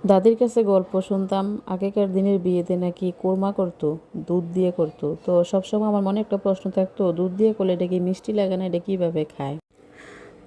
দাদির কাছে গল্প শুনতাম আগেকার দিনের বিয়েতে নাকি কোরমা করতো, দুধ দিয়ে করতো। তো সবসময় আমার মনে একটা প্রশ্ন থাকতো, দুধ দিয়ে করলে এটা কি মিষ্টি লাগে না, এটা কিভাবে খায়?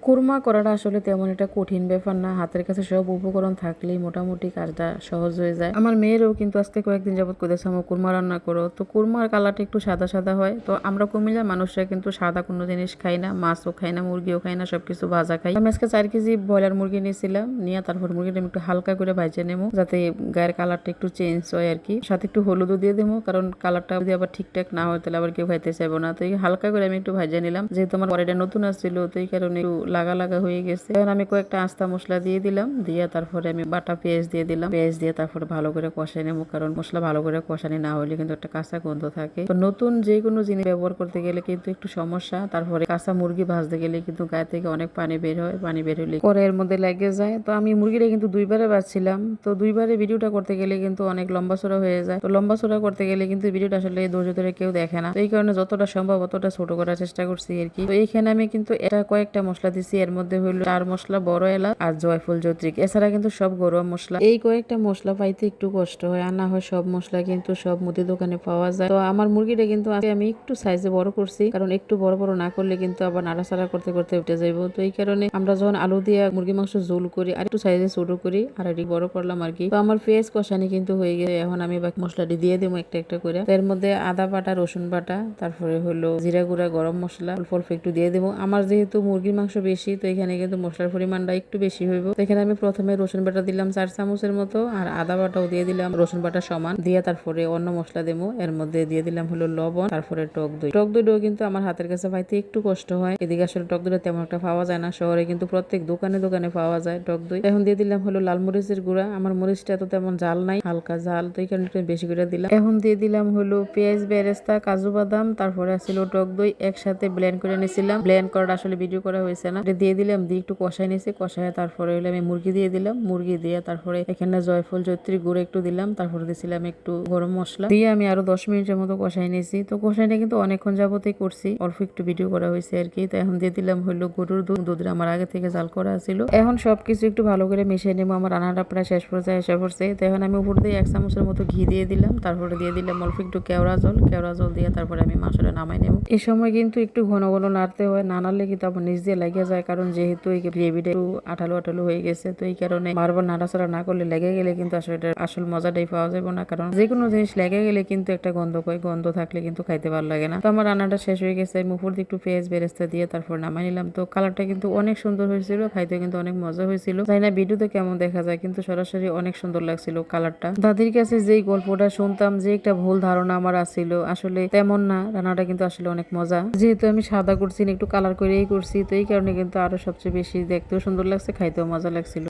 কুরমা করাটা আসলে তেমন একটা কঠিন ব্যাপার না, হাতের কাছে সব উপকরণ থাকলেই মোটামুটি কাজটা সহজ হয়ে যায়। আমার মেয়েরও কিন্তু আজকে কয়েকদিন যাবত করেছে আমার কুরমা রান্না করো, তো কুরমার কালারটা একটু সাদা সাদা হয়। তো আমরা কুমিল্লার মানুষরা কিন্তু সাদা কোনো জিনিস খাই না, মাছও খাই না, মুরগিও খাই না, সবকিছু ভাজা খাই। আমি আজকে 4 কেজি ব্রয়লার মুরগি নিয়েছিলাম, নিয়ে তারপর মুরগিটা আমি একটু হালকা করে ভাজে নেবো, যাতে গায়ের কালারটা একটু চেঞ্জ হয় আর কি। সাথে একটু হলুদও দিয়ে দেবো, কারণ কালারটা যদি আবার ঠিকঠাক না হয় তাহলে আবার কেউ খাইতে চাইবো না। তো এই হালকা করে আমি একটু ভাজে নিলাম, যেহেতু আমার কড়াইটা নতুন আসছিল, তো এই কারণে একটু লাগা লাগা হয়ে গেছে। এখন আমি কয়েকটা আস্তা মশলা দিয়ে দিলাম, দিয়ে তারপরে আমি বাটা পেঁয়াজ দিয়ে দিলাম, পেঁয়াজ দিয়ে তারপরে ভালো করে কষাই নেবো, কারণ মশলা ভালো করে কষানি না হলে কিন্তু একটা কাঁচা গন্ধ থাকে। তো নতুন যে কোনো জিনিস ব্যবহার করতে গেলে কিন্তু একটু সমস্যা। তারপরে কাঁচা মুরগি ভাজতে গেলে কিন্তু গায়ে থেকে অনেক পানি বের হয়, পানি বের হলে কড়াইয়ের মধ্যে লেগে যায়। তো আমি মুরগিটা কিন্তু দুইবারে ভাজছিলাম, তো দুইবারে ভিডিওটা করতে গেলে কিন্তু অনেক লম্বা চড়া হয়ে যায়। তো লম্বা চড়া করতে গেলে কিন্তু ভিডিওটা আসলে ধৈর্য ধরে কেউ দেখে না, তো এই কারণে যতটা সম্ভব অতটা ছোট করার চেষ্টা করছি আর কি। তো এইখানে আমি কিন্তু এটা কয়েকটা মশলা দিছি, এর মধ্যে হলো 4 মশলা, বড় এলাচ আর জয়ফল জয়ত্রী, এছাড়া কিন্তু সব ঘরোয়া মশলা। এই কয়েকটা মশলা পাইতে একটু কষ্ট হয়, আর না হয় সব মশলা কিন্তু সব মুদি দোকানে পাওয়া যায়। তো আমার মুরগিটা কিন্তু আমি একটু সাইজে বড় করছি, কারণ একটু বড় বড় না করলে কিন্তু আবার নাড়াচাড়া করতে করতে উঠে যাইব। তো এই কারণে আমরা যখন আলু দিয়ে মুরগি মাংস ঝোল করি আর একটু সাইজে ছোট করি, আর একটু বড় করলাম আর কি। তো আমার পেঁয়াজ কষানি কিন্তু হয়ে গেছে, এখন আমি বাকি মশলাটি দিয়ে দেবো একটা একটা করে। এর মধ্যে আদা বাটা, রসুন বাটা, তারপরে হলো জিরা গুঁড়া, গরম মশলা অল্প অল্প একটু দিয়ে দেবো। আমার যেহেতু মুরগির মাংস বেশি, তো এখানে কিন্তু মশলার পরিমাণটা একটু বেশি হইব। তো এখানে আমি প্রথমে রসুন বাটা দিলাম 4 চামচের মতো, আর আদা বাটাও দিয়ে দিলাম রসুন বাটা সমান, দিয়ে তারপরে অন্য মশলা দেবো। এর মধ্যে দিয়ে দিলাম হলো লবণ, তারপরে টক দই। টক দইটাও কিন্তু আমার হাতের কাছে পাইতে একটু কষ্ট হয়, এদিকে আসলে টক দইটা তেমন একটা পাওয়া যায় না, শহরে কিন্তু প্রত্যেক দোকানে দোকানে পাওয়া যায় টক দই। এখন দিয়ে দিলাম হলো লাল মরিচের গুঁড়া, আমার মরিচটা তো তেমন জাল নাই, হালকা জাল, তো এই কারণে একটু বেশি করে দিলাম। এখন দিয়ে দিলাম হলো পেঁয়াজ, বেরেস্তা, কাজু বাদাম, তারপরে আসলে টক দই একসাথে ব্লেন্ড করে নিয়েছিলাম। ব্লেন্ড করাটা আসলে ভিডিও করা হয়েছে না, এটা দিয়ে দিলাম, দিয়ে একটু কষাই নিয়েছি। কষায় তারপরে হলো আমি মুরগি দিয়ে দিলাম, মুরগি দিয়ে তারপরে এখানে জয়ফল জয়ত্রী গুঁড়ো একটু দিলাম, তারপরে দিয়েছিলাম একটু গরম মশলা দিয়ে আমি আরো 10 মিনিটের মতো কষাই নিয়েছি। তো কষাইটা কিন্তু অনেকক্ষণ যাবতই করছি, অল্প একটু ভিডিও করা হয়েছে আর কি। তো এখন দিয়ে দিলাম হলো গরুর দুধ, দুধটা আমার আগে থেকে জাল করা ছিল। এখন সবকিছু একটু ভালো করে মিশিয়ে নেবো, আমার রান্নাটা প্রায় শেষ পর্যায়ে এসে পড়ছে। তো এখন আমি উপর দিয়ে 1 চামচের মতো ঘি দিয়ে দিলাম, তারপরে দিয়ে দিলাম অল্প একটু কেওড়া জল, কেওড়া জল দিয়ে তারপরে আমি মাংসটা নামাই নেবো। এই সময় কিন্তু একটু ঘন ঘন নাড়তে হয়, না নাড়লে কিন্তু আবার নিচ দিয়ে লেগে যায়, কারণ যেহেতু এই গ্রেভিটা একটু আঠালো আঠালো হয়ে গেছে। তো এই কারণে বারবার নাড়াচাড়া না করলে লেগে গেলে কিন্তু আসলে এটার আসল মজাটাই পাওয়া যাবে না, কারণ যে কোনো জিনিস লেগে গেলে কিন্তু একটা গন্ধ হয়, গন্ধ থাকলে কিন্তু খাইতে ভালো লাগে না। তো আমার রান্নাটা শেষ হয়ে গেছে, আমি উপর দিয়ে একটু পেঁয়াজ বেরেস্তা দিয়ে তারপর নামাই নিলাম। তো কালারটা কিন্তু অনেক সুন্দর হয়েছিল, খাইতে কিন্তু অনেক মজা হয়েছিল। জানি না ভিডিওতে কেমন দেখা যায়, কিন্তু সরাসরি অনেক সুন্দর লাগছিল কালারটা। দাদির কাছে যেই গল্পটা শুনতাম, যে একটা ভুল ধারণা আমার আছিল, আসলে তেমন না, রান্নাটা কিন্তু আসলে অনেক মজা। যেহেতু আমি সাদা করছি না, একটু কালার করেই করছি, তো এই কারণে কিন্তু আরো সবচেয়ে বেশি দেখতেও সুন্দর লাগছে, খাইতেও মজা লাগছিল।